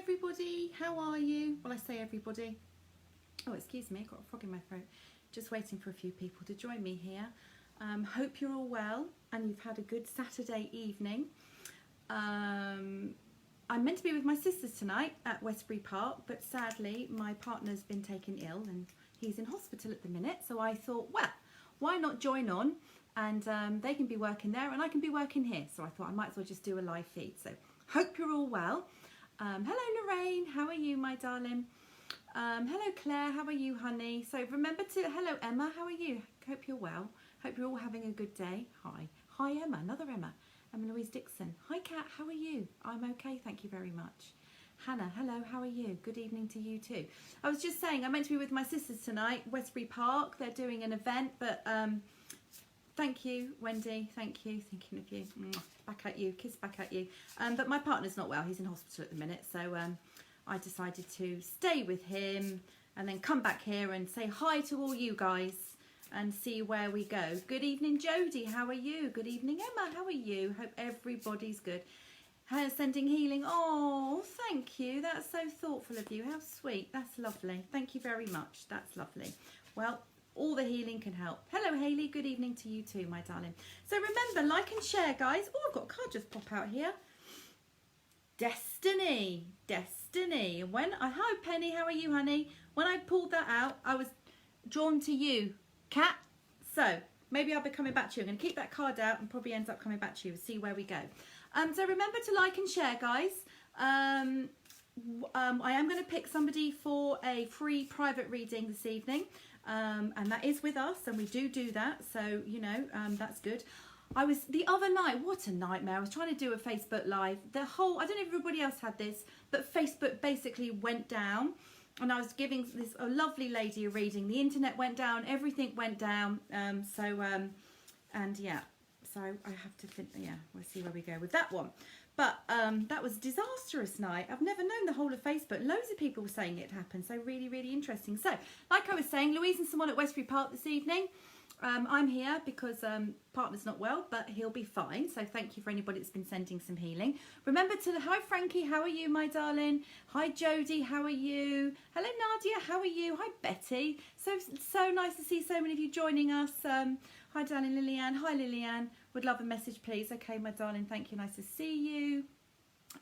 everybody, how are you? Well, I say everybody. Oh, excuse me, I've got a frog in my throat. Just waiting for a few people to join me here. Hope you're all well and you've had a good Saturday evening. I'm meant to be with my sisters tonight at Westbury Park, but sadly my partner's been taken ill and he's in hospital at the minute. So I thought, well, why not join on and they can be working there and I can be working here. So I thought I might as well just do a live feed. So hope you're all well. Hello Lorraine, how are you, my darling? Hello Claire, how are you, honey? So remember to, hello Emma, how are you? Hope you're well. Hope you're all having a good day. Hi Emma, another Emma. Emma Louise Dixon. Hi Kat, how are you? I'm okay, thank you very much. Hannah, hello, how are you? Good evening to you too. I was just saying, I'm meant to be with my sisters tonight, Westbury Park. They're doing an event, but thank you, Wendy, thank you, thinking of you. Back at you, kiss back at you. But my partner's not well, he's in hospital at the minute, so I decided to stay with him and then come back here and say hi to all you guys and see where we go. Good evening, Jodie, how are you? Good evening, Emma, how are you? Hope everybody's good. Sending healing. Oh, thank you. That's so thoughtful of you. How sweet. That's lovely. Thank you very much. That's lovely. Well, all the healing can help. Hello, Hayley. Good evening to you too, my darling. So remember, like and share, guys. Oh, I've got a card just pop out here. Destiny. Destiny. Hi, Penny. How are you, honey? When I pulled that out, I was drawn to you, Kat. So maybe I'll be coming back to you. I'm going to keep that card out and probably ends up coming back to you and see where we go. So remember to like and share, guys. I am going to pick somebody for a free private reading this evening. And that is with us, and we do that. So, you know, that's good. The other night, what a nightmare. I was trying to do a Facebook Live. I don't know if everybody else had this, but Facebook basically went down. And I was giving a lovely lady a reading. The internet went down. Everything went down. And yeah. So I have to think, yeah, we'll see where we go with that one. But that was a disastrous night. I've never known the whole of Facebook. Loads of people were saying it happened. So really, really interesting. So, like I was saying, Louise and someone at Westbury Park this evening. I'm here because partner's not well, but he'll be fine. So thank you for anybody that's been sending some healing. Remember hi Frankie, how are you, my darling? Hi Jodie, how are you? Hello Nadia, how are you? Hi Betty. So nice to see so many of you joining us. Hi darling Lillian. Hi Lillian. Would love a message, please. Okay, my darling. Thank you. Nice to see you.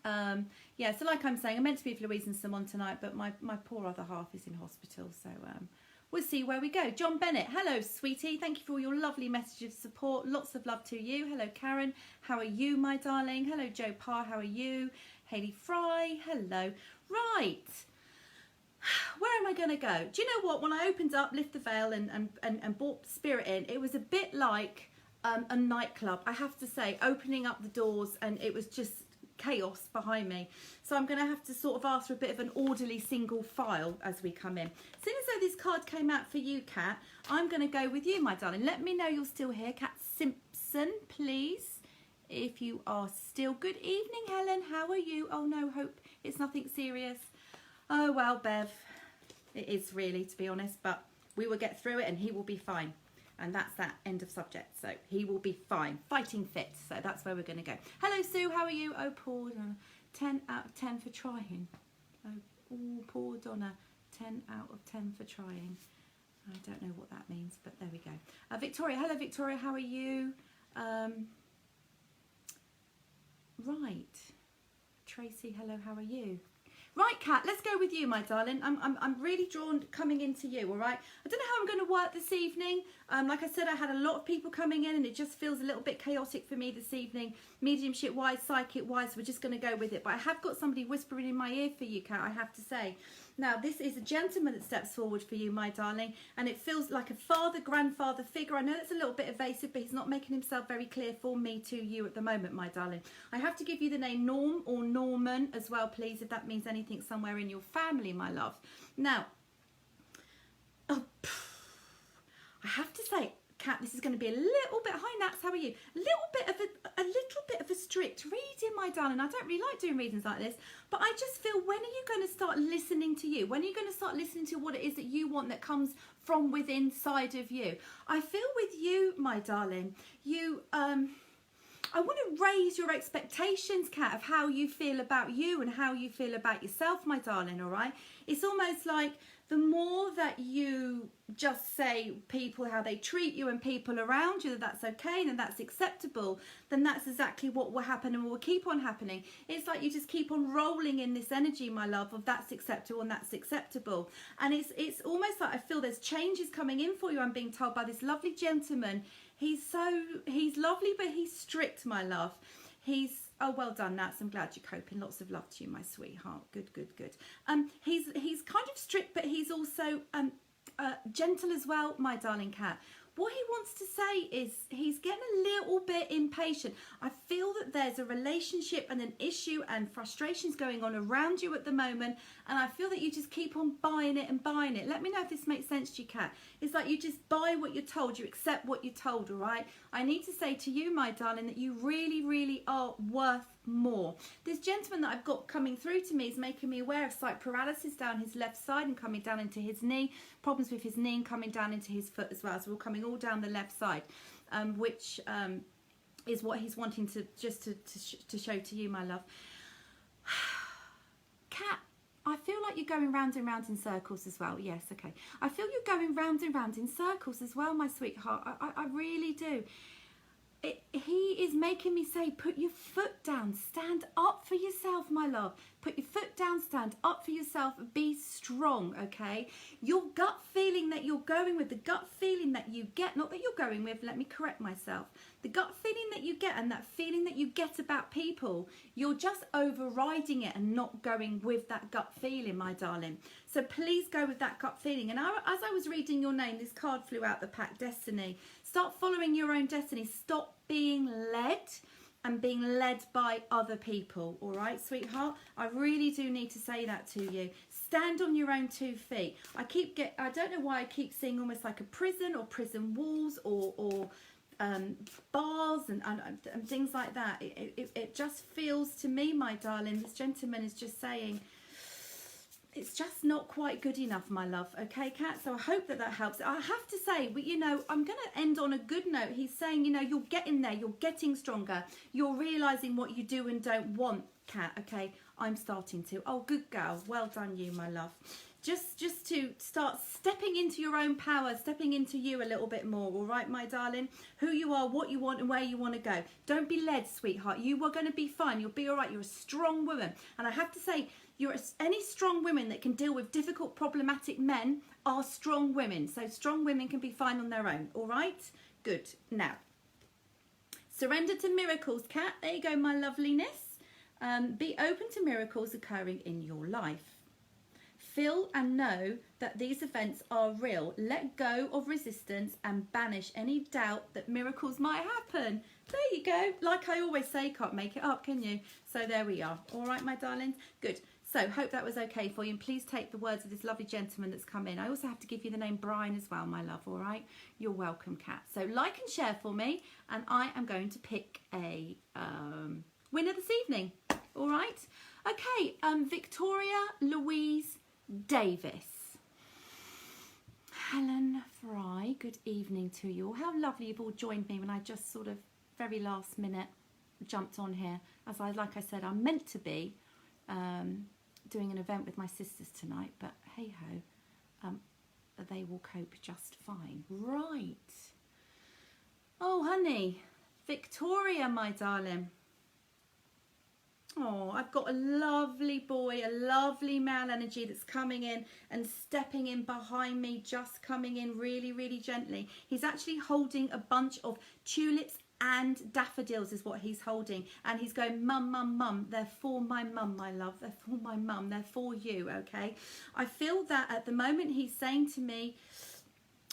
Yeah, so like I'm saying, I'm meant to be with Louise and someone tonight, but my poor other half is in hospital. So we'll see where we go. John Bennett. Hello, sweetie. Thank you for all your lovely messages of support. Lots of love to you. Hello, Karen. How are you, my darling? Hello, Joe Parr. How are you? Hayley Fry. Hello. Right. Where am I going to go? Do you know what? When I opened up Lift the Veil and brought Spirit in, it was a bit like a nightclub, I have to say, opening up the doors, and it was just chaos behind me. So I'm going to have to sort of ask for a bit of an orderly single file as we come in. Seeing as though this card came out for you, Kat, I'm going to go with you, my darling. Let me know you're still here. Kat Simpson, please, if you are still. Good evening, Helen. How are you? Oh no, hope it's nothing serious. Oh well, Bev, it is really, to be honest, but we will get through it and he will be fine. And that's that, end of subject. So he will be fine, fighting fit. So that's where we're going to go. Hello, Sue, how are you? Oh, poor Donna, 10 out of 10 for trying. Oh, poor Donna, 10 out of 10 for trying. I don't know what that means, but there we go. Victoria, hello, Victoria, how are you? Right. Tracy, hello, how are you? Right, Kat, let's go with you, my darling. I'm really drawn coming into you, all right? I don't know how I'm going to work this evening. Like I said, I had a lot of people coming in and it just feels a little bit chaotic for me this evening, mediumship-wise, psychic-wise. We're just going to go with it. But I have got somebody whispering in my ear for you, Kat, I have to say. Now, this is a gentleman that steps forward for you, my darling, and it feels like a father, grandfather figure. I know that's a little bit evasive, but he's not making himself very clear for me to you at the moment, my darling. I have to give you the name Norm or Norman as well, please, if that means anything somewhere in your family, my love. Now, I have to say, Kat, this is going to be a little bit, hi Nats, how are you? A little bit of a strict reading, my darling. I don't really like doing readings like this, but I just feel, when are you going to start listening to you? When are you going to start listening to what it is that you want that comes from within inside of you? I feel with you, my darling, I want to raise your expectations, Kat, of how you feel about you and how you feel about yourself, my darling, all right? It's almost like the more that you just say people how they treat you and people around you, that that's okay and that's acceptable, then that's exactly what will happen and will keep on happening. It's like you just keep on rolling in this energy, my love, of that's acceptable and that's acceptable. And it's almost like I feel there's changes coming in for you. I'm being told by this lovely gentleman. He's lovely, but he's strict, my love. Oh, well done, Nats. I'm glad you're coping. Lots of love to you, my sweetheart. Good. He's kind of strict, but he's also gentle as well, my darling cat. What he wants to say is he's getting a little bit impatient. I feel that there's a relationship and an issue and frustrations going on around you at the moment, and I feel that you just keep on buying it and buying it. Let me know if this makes sense to you, Kat. It's like you just buy what you're told, you accept what you're told, all right? I need to say to you, my darling, that you really, really are worth more. This gentleman that I've got coming through to me is making me aware of sight paralysis down his left side and coming down into his knee, problems with his knee and coming down into his foot as well. So we're coming all down the left side, which is what he's wanting to to show to you, my love. Kat, I feel like you're going round and round in circles as well. Yes, okay. I feel you're going round and round in circles as well, my sweetheart. I really do. He is making me say, put your foot down, stand up for yourself, my love. Put your foot down, stand up for yourself, be strong, okay? Your gut feeling that you're going with, the gut feeling that you get, not that you're going with, let me correct myself. The gut feeling that you get and that feeling that you get about people, you're just overriding it and not going with that gut feeling, my darling. So please go with that gut feeling. And as I was reading your name, this card flew out the pack, Destiny. Start following your own destiny. Stop being led and being led by other people. All right, sweetheart? I really do need to say that to you. Stand on your own 2 feet. I don't know why I keep seeing almost like a prison or prison walls or bars and things like that. It just feels to me, my darling, this gentleman is just saying, it's just not quite good enough, my love. Okay, Kat? So I hope that helps. I have to say, you know, I'm going to end on a good note. He's saying, you know, you're getting there. You're getting stronger. You're realising what you do and don't want, Kat. Okay, I'm starting to. Oh, good girl. Well done, you, my love. Just to start stepping into your own power, stepping into you a little bit more, all right, my darling? Who you are, what you want, and where you want to go. Don't be led, sweetheart. You are going to be fine. You'll be all right. You're a strong woman. And I have to say, any strong women that can deal with difficult, problematic men are strong women. So strong women can be fine on their own, all right? Good. Now, surrender to miracles, Kat. There you go, my loveliness. Be open to miracles occurring in your life. Feel and know that these events are real. Let go of resistance and banish any doubt that miracles might happen. There you go. Like I always say, can't make it up, can you? So there we are. All right, my darlings. Good. So hope that was okay for you. And please take the words of this lovely gentleman that's come in. I also have to give you the name Brian as well, my love. All right. You're welcome, Kat. So like and share for me. And I am going to pick a winner this evening. All right. Okay. Victoria Louise Davis. Helen Fry, good evening to you all. How lovely you've all joined me when I just sort of very last minute jumped on here. Like I said, I'm meant to be doing an event with my sisters tonight, but hey ho, they will cope just fine. Right. Oh, honey, Victoria, my darling. Oh, I've got a lovely boy, a lovely male energy that's coming in and stepping in behind me, just coming in really, really gently. He's actually holding a bunch of tulips and daffodils is what he's holding. And he's going, mum, mum, mum, they're for my mum, my love. They're for my mum. They're for you, okay? I feel that at the moment he's saying to me,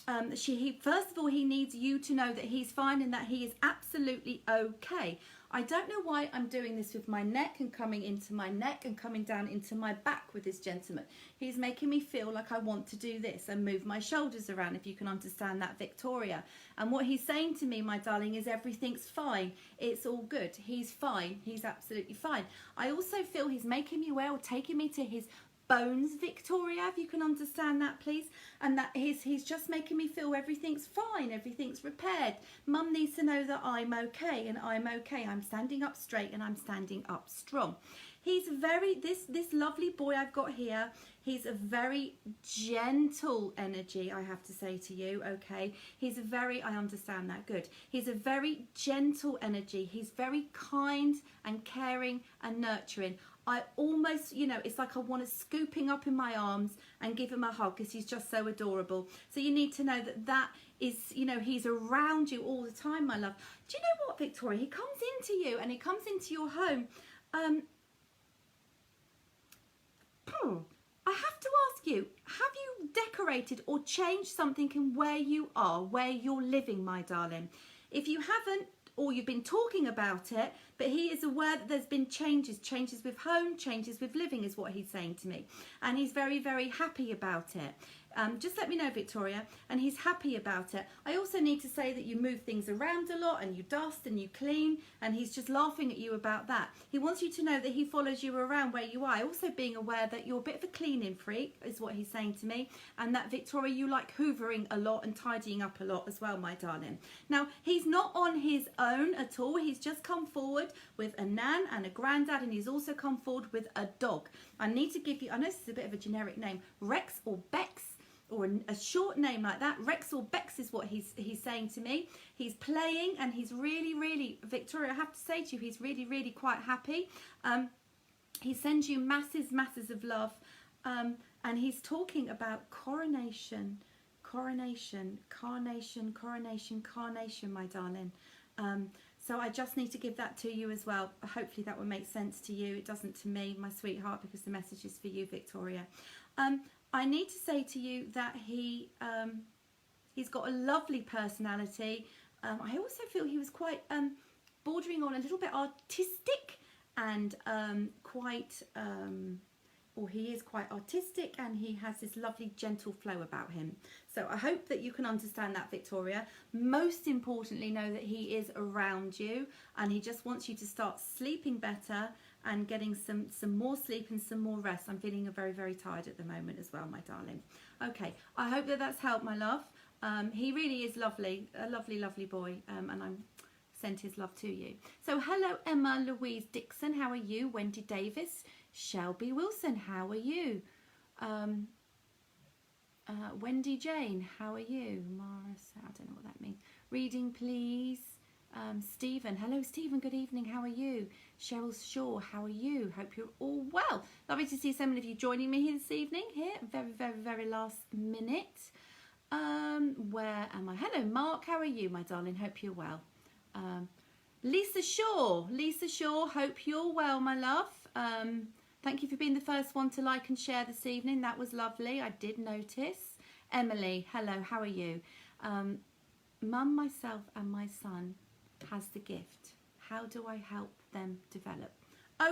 first of all, he needs you to know that he's fine and that he is absolutely okay. I don't know why I'm doing this with my neck and coming into my neck and coming down into my back with this gentleman. He's making me feel like I want to do this and move my shoulders around, if you can understand that, Victoria. And what he's saying to me, my darling, is everything's fine. It's all good. He's fine. He's absolutely fine. I also feel he's making me aware or taking me to his bones, Victoria, if you can understand that, please. And that he's just making me feel everything's fine, everything's repaired. Mum needs to know that I'm okay, and I'm okay. I'm standing up straight and I'm standing up strong. He's very, this lovely boy I've got here, he's a very gentle energy, I have to say to you, okay? He's a very, I understand that, good. He's a very gentle energy. He's very kind and caring and nurturing. I almost, you know, it's like I want to scoop him up in my arms and give him a hug because he's just so adorable. So you need to know that that is, you know, he's around you all the time, my love. Do you know what, Victoria? He comes into you and he comes into your home. I have to ask you, have you decorated or changed something in where you are, where you're living, my darling? If you haven't, or you've been talking about it, but he is aware that there's been changes with home, changes with living is what he's saying to me. And he's very, very happy about it. Just let me know, Victoria, and he's happy about it. I also need to say that you move things around a lot and you dust and you clean, and he's just laughing at you about that. He wants you to know that he follows you around where you are. Also being aware that you're a bit of a cleaning freak is what he's saying to me, and that, Victoria, you like hoovering a lot and tidying up a lot as well, my darling. Now, he's not on his own at all. He's just come forward with a nan and a granddad, and he's also come forward with a dog. I need to give you, I know this is a bit of a generic name, Rex or Bex, or a short name like that. Rex or Bex is what he's saying to me. He's playing and he's really, really, Victoria, I have to say to you, he's really, really quite happy. He sends you masses of love, and he's talking about coronation, carnation, my darling. So I just need to give that to you as well. Hopefully that will make sense to you. It doesn't to me, my sweetheart, because the message is for you, Victoria. I need to say to you that he's got a lovely personality. I also feel he was quite bordering on a little bit artistic and he is quite artistic, and he has this lovely gentle flow about him. So I hope that you can understand that, Victoria. Most importantly, know that he is around you, and he just wants you to start sleeping better and getting some more sleep and some more rest. I'm feeling very, very tired at the moment as well, my darling. Okay, I hope that that's helped, my love. He really is lovely, a lovely, lovely boy, and I'm sent his love to you. So hello, Emma Louise Dixon, how are you? Wendy Davis, Shelby Wilson, how are you? Wendy Jane, how are you? Maris, I don't know what that means. Reading, please. Stephen, hello Stephen, good evening, how are you? Cheryl Shaw, how are you? Hope you're all well. Lovely to see so many of you joining me here this evening, here, very, very, very last minute. Where am I? Hello Mark, how are you, my darling? Hope you're well. Lisa Shaw, hope you're well, my love. Thank you for being the first one to like and share this evening. That was lovely, I did notice. Emily, hello, how are you? Mum, myself and my son has the gift. How do I help them develop?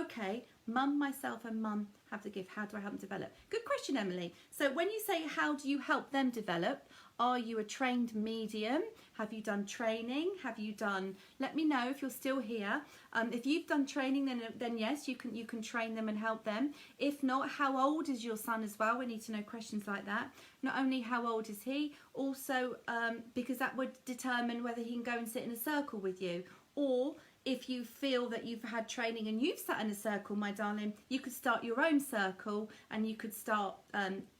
Okay, Mum, myself and Mum have the gift. How do I help them develop? Good question, Emily. So when you say how do you help them develop, are you a trained medium? Have you done training? Have you done, let me know if you're still here. If you've done training, then yes, you can train them and help them. If not, how old is your son as well? We need to know questions like that. Not only how old is he, also because that would determine whether he can go and sit in a circle with you, or if you feel that you've had training and you've sat in a circle, my darling, you could start your own circle and you could start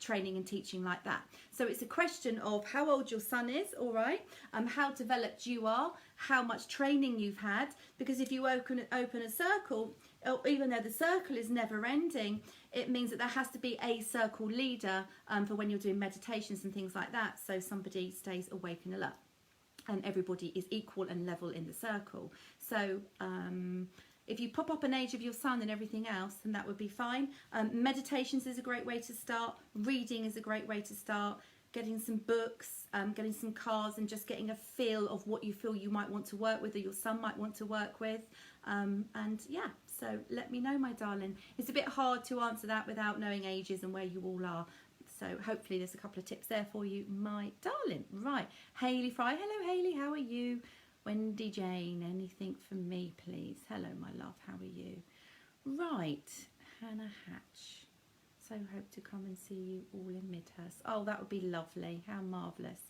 training and teaching like that. So it's a question of how old your son is, all right, how developed you are, how much training you've had, because if you open a circle, even though the circle is never ending, it means that there has to be a circle leader for when you're doing meditations and things like that, so somebody stays awake and alert and everybody is equal and level in the circle. So if you pop up an age of your son and everything else, then that would be fine. Meditations is a great way to start. Reading is a great way to start. Getting some books, getting some cards, and just getting a feel of what you feel you might want to work with or your son might want to work with. And yeah, so let me know, my darling. It's a bit hard to answer that without knowing ages and where you all are. So hopefully there's a couple of tips there for you, my darling. Right, Hayley Fry. Hello, Hayley. How are you? Wendy Jane. Anything for me, please? Hello, my love. How are you? Right, Hannah Hatch. so hope to come and see you all in Midhurst. Oh, that would be lovely. How marvellous.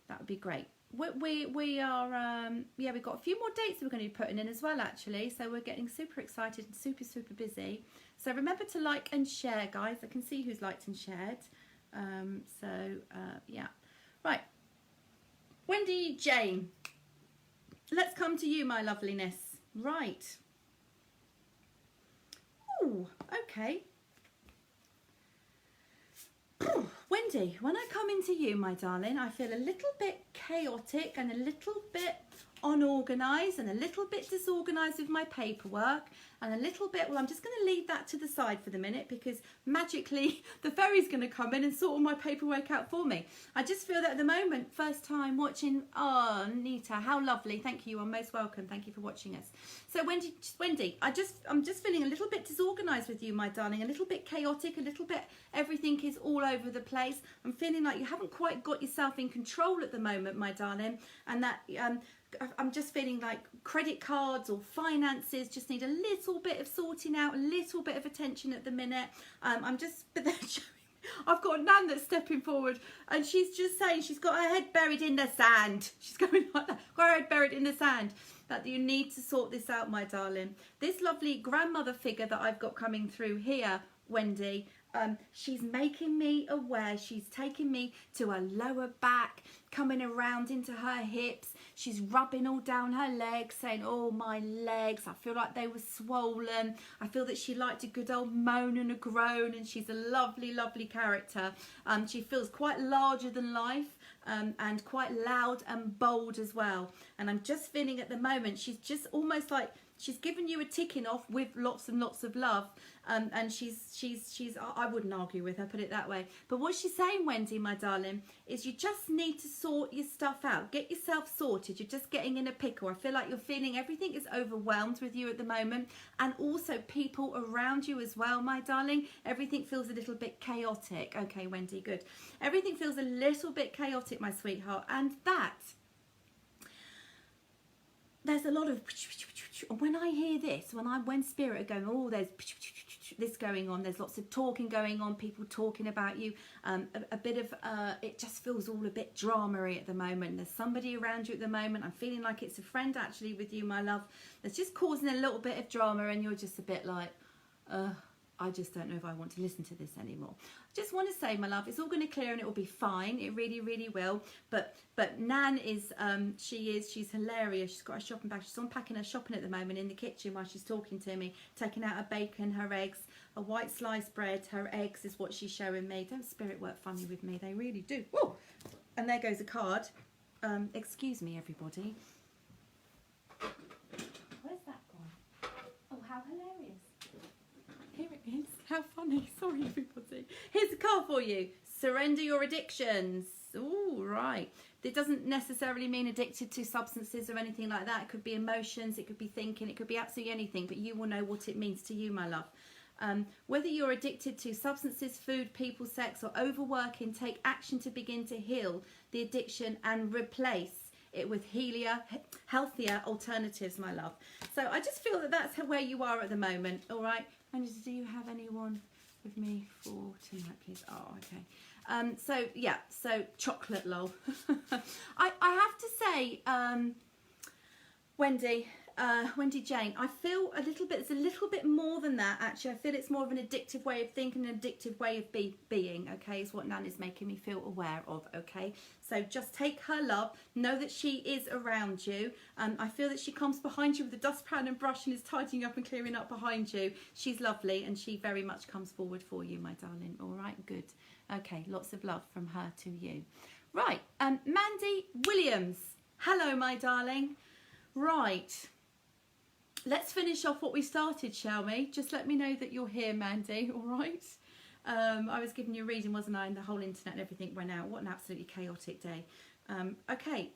That would be great. We are, yeah, we've got a few more dates we're going to be putting in as well, actually. So we're getting super excited and super busy. So remember to like and share, guys. I can see who's liked and shared. Yeah. Right. Wendy Jane. Let's come to you, my loveliness. Right. Oh, okay. Wendy, when I come into you, my darling, I feel a little bit chaotic and a little bit unorganised and a little bit disorganised with my paperwork and a little bit, well, I'm just going to leave that to the side for the minute because magically the fairy's going to come in and sort all my paperwork out for me. I just feel that at the moment, first time watching, oh, Nita, how lovely. Thank you. You're most welcome. Thank you for watching us. So Wendy, I'm just feeling a little bit disorganised with you, my darling, a little bit chaotic, a little bit, everything is all over the place. I'm feeling like you haven't quite got yourself in control at the moment, my darling, and that, I'm just feeling like credit cards or finances just need a little bit of sorting out, a little bit of attention at the minute. But they're showing, I've got Nan that's stepping forward and she's just saying she's got her head buried in the sand. She's going like that, got her head buried in the sand. That you need to sort this out, my darling. This lovely grandmother figure that I've got coming through here, Wendy, she's making me aware. She's taking me to her lower back, coming around into her hips. She's rubbing all down her legs, saying, oh, my legs, I feel like they were swollen. I feel that she liked a good old moan and a groan, and she's a lovely, lovely character. She feels quite larger than life. And quite loud and bold as well. And I'm just feeling at the moment, she's just almost like she's given you a ticking off with lots and lots of love. And she's I wouldn't argue with her, put it that way. But what she's saying, Wendy, my darling, is you just need to sort your stuff out. Get yourself sorted. You're just getting in a pickle. I feel like you're feeling everything is overwhelmed with you at the moment. And also people around you as well, my darling. Everything feels a little bit chaotic. Okay, Wendy, good. Everything feels a little bit chaotic, my sweetheart. And that, there's a lot of, when I hear this, when spirit are going, oh, there's this going on, there's lots of talking going on, people talking about you, a bit of, it just feels all a bit drama-y at the moment. There's somebody around you at the moment, I'm feeling like it's a friend actually with you, my love, that's just causing a little bit of drama, and you're just a bit like, I just don't know if I want to listen to this anymore. I just want to say, my love, it's all going to clear and it will be fine. It really, really will. But Nan is, she's hilarious. She's got her shopping bag. She's unpacking her shopping at the moment in the kitchen while she's talking to me, taking out her bacon, her eggs, a white sliced bread, her eggs is what she's showing me. Don't spirit work funny with me. They really do. Woo! And there goes a card. Excuse me, everybody. Where's that gone? Oh, how hilarious. Here it is. How funny. Sorry, everybody. Here's a card for you. Surrender your addictions. All right. It doesn't necessarily mean addicted to substances or anything like that. It could be emotions. It could be thinking. It could be absolutely anything. But you will know what it means to you, my love. Whether you're addicted to substances, food, people, sex, or overworking, take action to begin to heal the addiction and replace it with healthier alternatives, my love. So I just feel that that's where you are at the moment. All right. And do you have anyone with me for tonight, please? Oh, okay. So yeah, so chocolate, lol. I have to say, Wendy Jane, I feel a little bit, it's a little bit more than that actually. I feel it's more of an addictive way of thinking, an addictive way of being, okay, is what Nan is making me feel aware of, okay. So just take her love, know that she is around you. I feel that she comes behind you with a dustpan and brush and is tidying up and clearing up behind you. She's lovely and she very much comes forward for you, my darling. All right, good. Okay, lots of love from her to you. Right, Mandy Williams. Hello, my darling. Right. Let's finish off what we started, shall we? Just let me know that you're here, Mandy, all right? I was giving you a reading, wasn't I? And the whole internet and everything went out. What an absolutely chaotic day. Okay.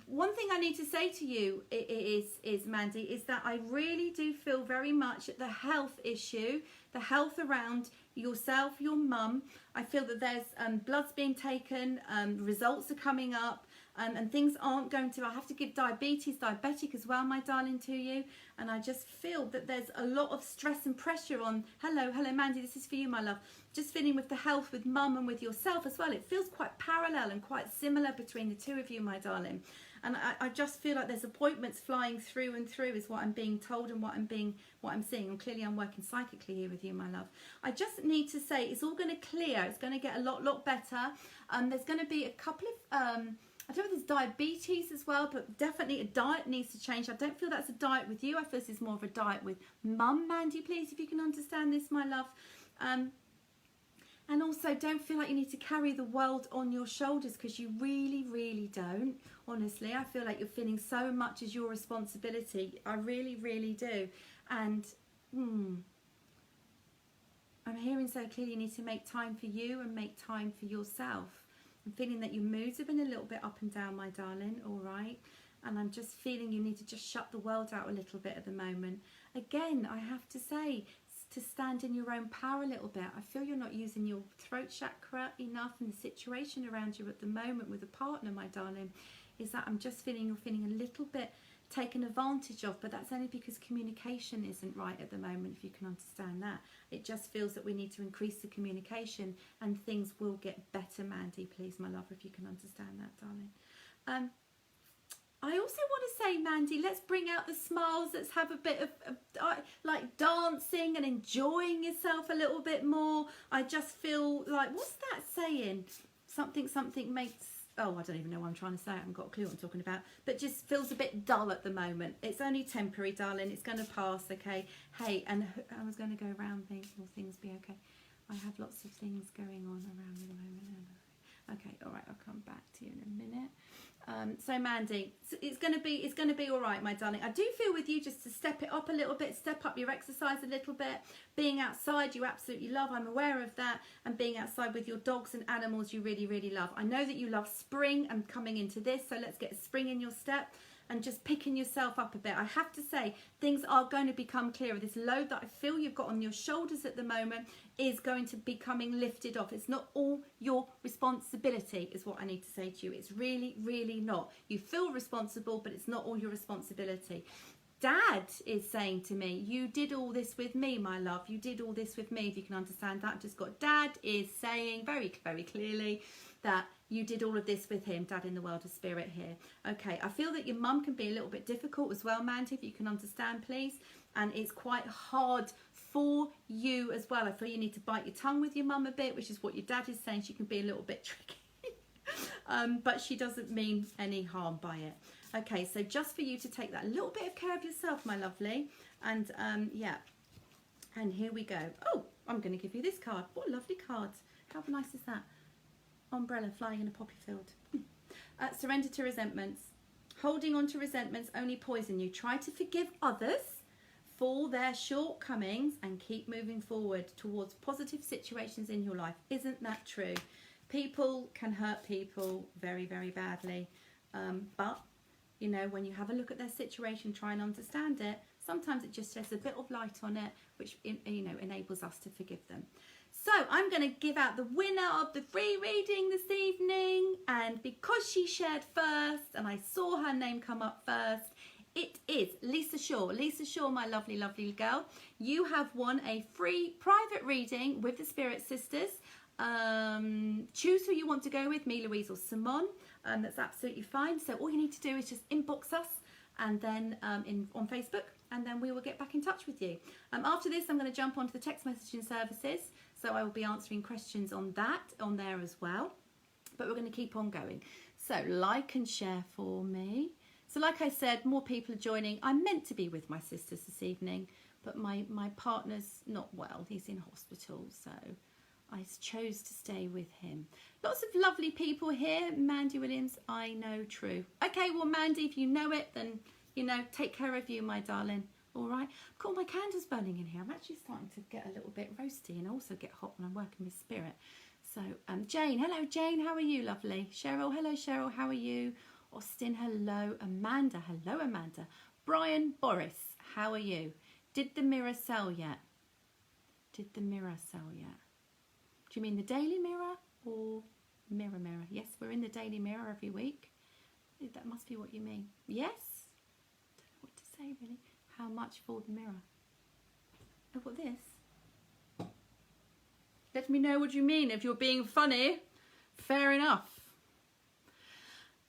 One thing I need to say to you is, Mandy, is that I really do feel very much the health issue, the health around yourself, your mum. I feel that there's blood's being taken, results are coming up. and things aren't going to, I have to give diabetic as well, my darling, to you. And I just feel that there's a lot of stress and pressure on, hello Mandy, this is for you, my love. Just feeling with the health with mum and with yourself as well. It feels quite parallel and quite similar between the two of you, my darling. And I just feel like there's appointments flying through and through is what I'm being told and what I'm seeing. And clearly I'm working psychically here with you, my love. I just need to say it's all going to clear. It's going to get a lot better. There's going to be a couple of, I don't know if there's diabetes as well, but definitely a diet needs to change. I don't feel that's a diet with you. I feel this is more of a diet with mum, Mandy, please, if you can understand this, my love. And also, don't feel like you need to carry the world on your shoulders, because you really don't. Honestly, I feel like you're feeling so much as your responsibility. I really do. And I'm hearing so clearly you need to make time for you and make time for yourself. I'm feeling that your moods have been a little bit up and down, my darling, all right? And I'm just feeling you need to just shut the world out a little bit at the moment. Again, I have to say, to stand in your own power a little bit. I feel you're not using your throat chakra enough, and the situation around you at the moment with a partner, my darling, is that I'm just feeling you're feeling a little bit taken advantage of, but that's only because communication isn't right at the moment, if you can understand that. It just feels that we need to increase the communication and things will get better, Mandy, please, my love, if you can understand that, darling. I also want to say, Mandy, let's bring out the smiles. Let's have a bit of like dancing and enjoying yourself a little bit more. I just feel like, what's that saying? Something makes, oh, I don't even know what I'm trying to say. I haven't got a clue what I'm talking about. But just feels a bit dull at the moment. It's only temporary, darling. It's going to pass, okay? Hey, and I was going to go around things. Will things be okay? I have lots of things going on around at the moment. Okay, all right, I'll come back to you in a minute. So Mandy, it's going to be all right, my darling. I do feel with you just to step it up a little bit, step up your exercise a little bit. Being outside, you absolutely love. I'm aware of that. And being outside with your dogs and animals, you really love. I know that you love spring and coming into this, so let's get spring in your step. And just picking yourself up a bit. I have to say, things are going to become clearer. This load that I feel you've got on your shoulders at the moment is going to be coming lifted off. It's not all your responsibility, is what I need to say to you. It's really not. You feel responsible, but it's not all your responsibility. Dad is saying to me, you did all this with me, my love. You did all this with me, if you can understand that. I've just got Dad is saying very clearly that you did all of this with him, Dad in the world of spirit here. Okay, I feel that your mum can be a little bit difficult as well, Mandy, if you can understand, please. And it's quite hard for you as well. I feel you need to bite your tongue with your mum a bit, which is what your dad is saying. She can be a little bit tricky. But she doesn't mean any harm by it. Okay, so just for you to take that little bit of care of yourself, my lovely. And yeah, and here we go. Oh, I'm going to give you this card. What a lovely card. How nice is that? Umbrella flying in a poppy field. Surrender to resentments. Holding on to resentments only poison you. Try to forgive others for their shortcomings and keep moving forward towards positive situations in your life. Isn't that true? People can hurt people very badly. But, you know, when you have a look at their situation, try and understand it, sometimes it just sheds a bit of light on it, which, you know, enables us to forgive them. So I'm going to give out the winner of the free reading this evening. And because she shared first and I saw her name come up first, it is Lisa Shaw. Lisa Shaw, my lovely girl. You have won a free private reading with the Spirit Sisters. Choose who you want to go with, me, Louise or Simone. That's absolutely fine. So all you need to do is just inbox us and then on Facebook, and then we will get back in touch with you. After this, I'm going to jump onto the text messaging services. So I will be answering questions on that, on there as well. But we're going to keep on going. So like and share for me. So like I said, more people are joining. I'm meant to be with my sisters this evening, but my partner's not well. He's in hospital, so I chose to stay with him. Lots of lovely people here. Mandy Williams, I know, true. Okay, well, Mandy, if you know it, then, you know, take care of you, my darling. All right, I've got all my candles burning in here. I'm actually starting to get a little bit roasty and also get hot when I'm working with spirit. So, Jane, hello, Jane, how are you, lovely? Cheryl, hello, Cheryl, how are you? Austin, hello. Amanda, hello, Amanda. Brian, Boris, how are you? Did the mirror sell yet? Did the mirror sell yet? Do you mean the Daily Mirror or Mirror? Yes, we're in the Daily Mirror every week. That must be what you mean. Yes? Don't know what to say, really. How much for the mirror? Oh, what this? Let me know what you mean. If you're being funny, fair enough.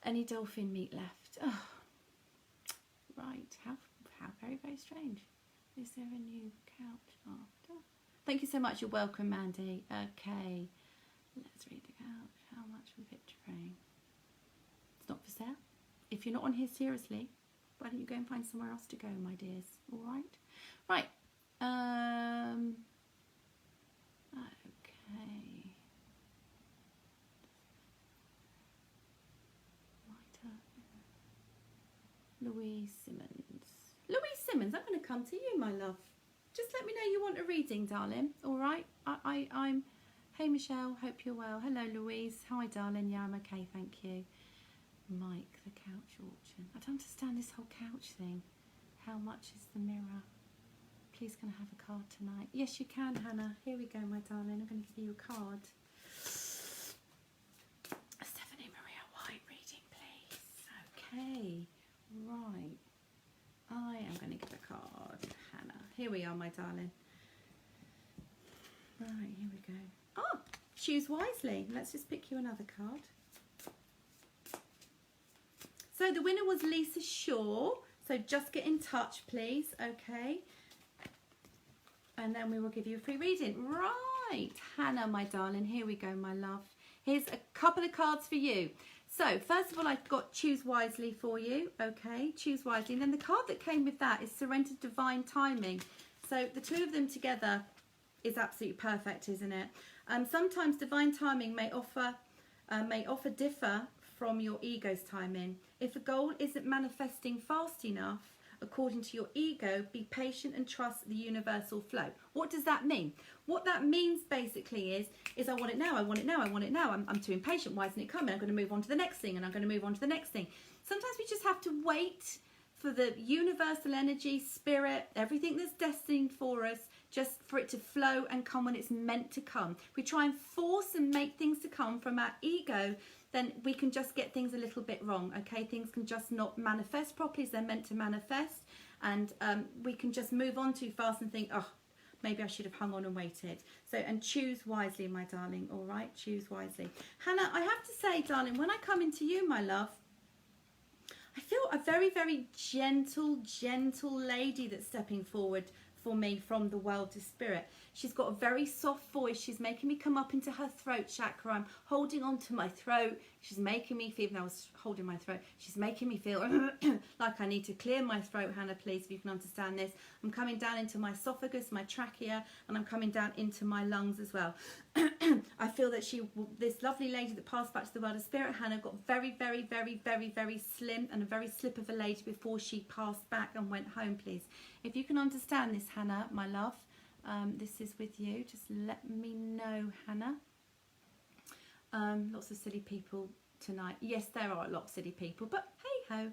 Any dolphin meat left? Oh, right. How very, very strange. Is there a new couch after? Thank you so much. You're welcome, Mandy. Okay. Let's read the couch. How much for the picture frame? It's not for sale. If you're not on here seriously, why don't you go and find somewhere else to go, my dears? All right. Right. Okay. Louise Simmons. Louise Simmons, I'm going to come to you, my love. Just let me know you want a reading, darling. All right. I'm. Hey, Michelle. Hope you're well. Hello, Louise. Hi, darling. Yeah, I'm okay. Thank you. Mike, the couch auction. I don't understand this whole couch thing. How much is the mirror? Please, can I have a card tonight? Yes, you can, Hannah. Here we go, my darling. I'm going to give you a card. Stephanie Maria White reading, please. Okay. Right. I am going to give a card, Hannah. Here we are, my darling. Right, here we go. Oh, choose wisely. Let's just pick you another card. So the winner was Lisa Shaw. So just get in touch, please. Okay. And then we will give you a free reading. Right, Hannah, my darling. Here we go, my love. Here's a couple of cards for you. So first of all, I've got choose wisely for you. Okay, choose wisely. And then the card that came with that is surrender divine timing. So the two of them together is absolutely perfect, isn't it? Sometimes divine timing may offer differ from your ego's timing. If a goal isn't manifesting fast enough, according to your ego, be patient and trust the universal flow. What does that mean? What that means basically is I want it now, I want it now, I want it now. I'm too impatient. Why isn't it coming? I'm going to move on to the next thing, and I'm going to move on to the next thing. Sometimes we just have to wait for the universal energy, spirit, everything that's destined for us, just for it to flow and come when it's meant to come. If we try and force and make things to come from our ego, then we can just get things a little bit wrong, okay? Things can just not manifest properly as they're meant to manifest, and we can just move on too fast and think, oh, maybe I should have hung on and waited. So, and choose wisely, my darling, all right? Choose wisely. Hannah, I have to say, darling, when I come into you, my love, I feel a very, very gentle lady that's stepping forward for me from the world of spirit. She's got a very soft voice. She's making me come up into her throat chakra. I'm holding on to my throat. She's making me feel, even though I was holding my throat, she's making me feel like I need to clear my throat, Hannah, please, if you can understand this. I'm coming down into my esophagus, my trachea, and I'm coming down into my lungs as well. I feel that this lovely lady that passed back to the world of spirit, Hannah, got very slim and a very slip of a lady before she passed back and went home, please. If you can understand this, Hannah, my love, this is with you. Just let me know, Hannah. Lots of silly people tonight. Yes, there are a lot of silly people, but hey ho.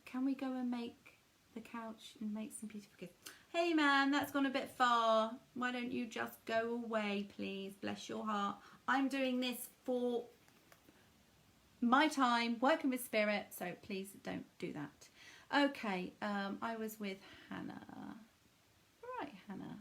Can we go and make the couch and make some beautiful gifts? Hey man, that's gone a bit far. Why don't you just go away, please? Bless your heart. I'm doing this for my time, working with spirit, so please don't do that. Okay, I was with Hannah. Right, Hannah.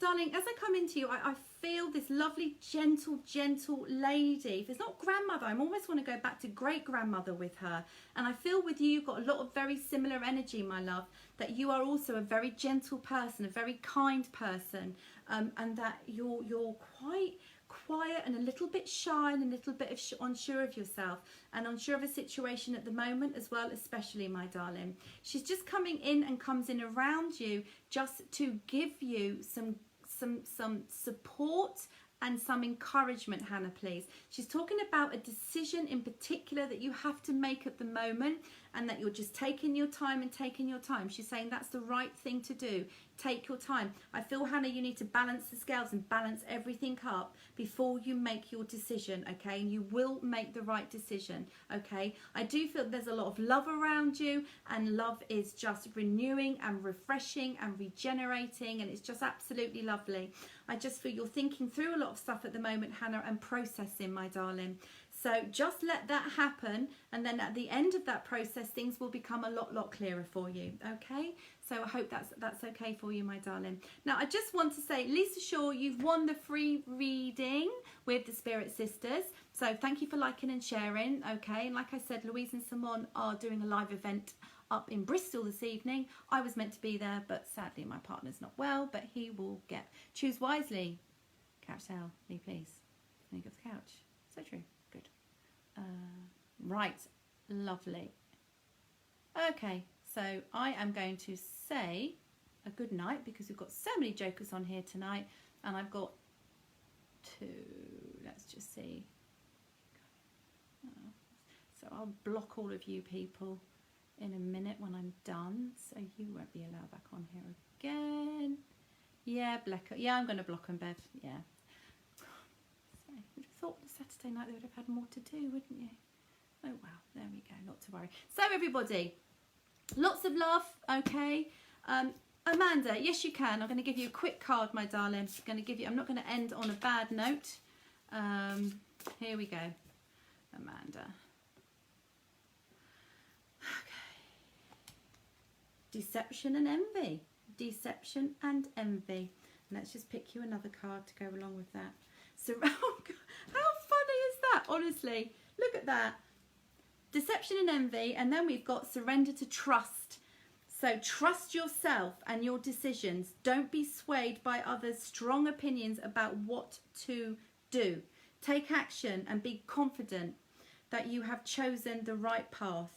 Darling, as I come into you, I feel this lovely, gentle lady. If it's not grandmother, I almost want to go back to great-grandmother with her. And I feel with you, you've got a lot of very similar energy, my love, that you are also a very gentle person, a very kind person, and that you're quite quiet and a little bit shy and a little bit unsure of yourself and unsure of a situation at the moment as well, especially, my darling. She's just coming in and comes in around you just to give you some support and some encouragement, Hannah, please. She's talking about a decision in particular that you have to make at the moment, and that you're just taking your time and taking your time. She's saying that's the right thing to do. Take your time. I feel, Hannah, you need to balance the scales and balance everything up before you make your decision, okay? And you will make the right decision, okay? I do feel there's a lot of love around you, and love is just renewing and refreshing and regenerating, and it's just absolutely lovely. I just feel you're thinking through a lot of stuff at the moment, Hannah, and processing, my darling. So just let that happen, and then at the end of that process, things will become a lot clearer for you. Okay, so I hope that's okay for you, my darling. Now I just want to say, Lisa Shaw, you've won the free reading with the Spirit Sisters. So thank you for liking and sharing. Okay, and like I said, Louise and Simone are doing a live event up in Bristol this evening. I was meant to be there, but sadly my partner's not well, but he will choose wisely. Couch sale, me please. Think of the couch. So true. Good. Right, lovely. Okay, so I am going to say a good night because we've got so many jokers on here tonight, and I've got 2. Let's just see. So I'll block all of you people in a minute when I'm done, so you won't be allowed back on here again. Yeah, Blecker. Yeah, I'm going to block them, Bev. Yeah. So, you'd have thought the Saturday night they would have had more to do, wouldn't you? Oh well, there we go. Not to worry. So everybody, lots of love. Okay. Amanda, yes you can. I'm going to give you a quick card, my darling. I'm not going to end on a bad note. Here we go, Amanda. Deception and envy. Deception and envy. Let's just pick you another card to go along with that. So, oh God, how funny is that? Honestly, look at that. Deception and envy, and then we've got surrender to trust. So trust yourself and your decisions. Don't be swayed by others' strong opinions about what to do. Take action and be confident that you have chosen the right path.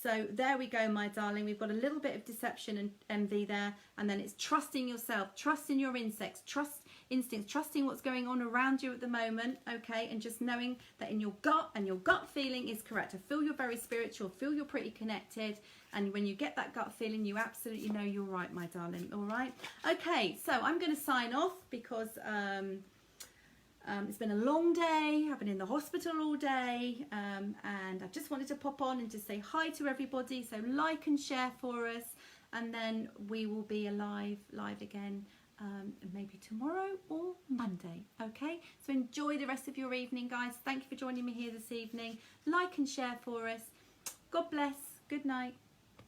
So there we go, my darling. We've got a little bit of deception and envy there, and then it's trusting yourself, trusting your instincts, trusting what's going on around you at the moment, okay, and just knowing that in your gut, and your gut feeling is correct. I feel you're very spiritual, feel you're pretty connected, and when you get that gut feeling, you absolutely know you're right, my darling. All right, okay. So I'm going to sign off because it's been a long day. I've been in the hospital all day, and I just wanted to pop on and just say hi to everybody. So like and share for us, and then we will be live again maybe tomorrow or Monday. Okay, so enjoy the rest of your evening, guys. Thank you for joining me here this evening. Like and share for us. God bless. Good night.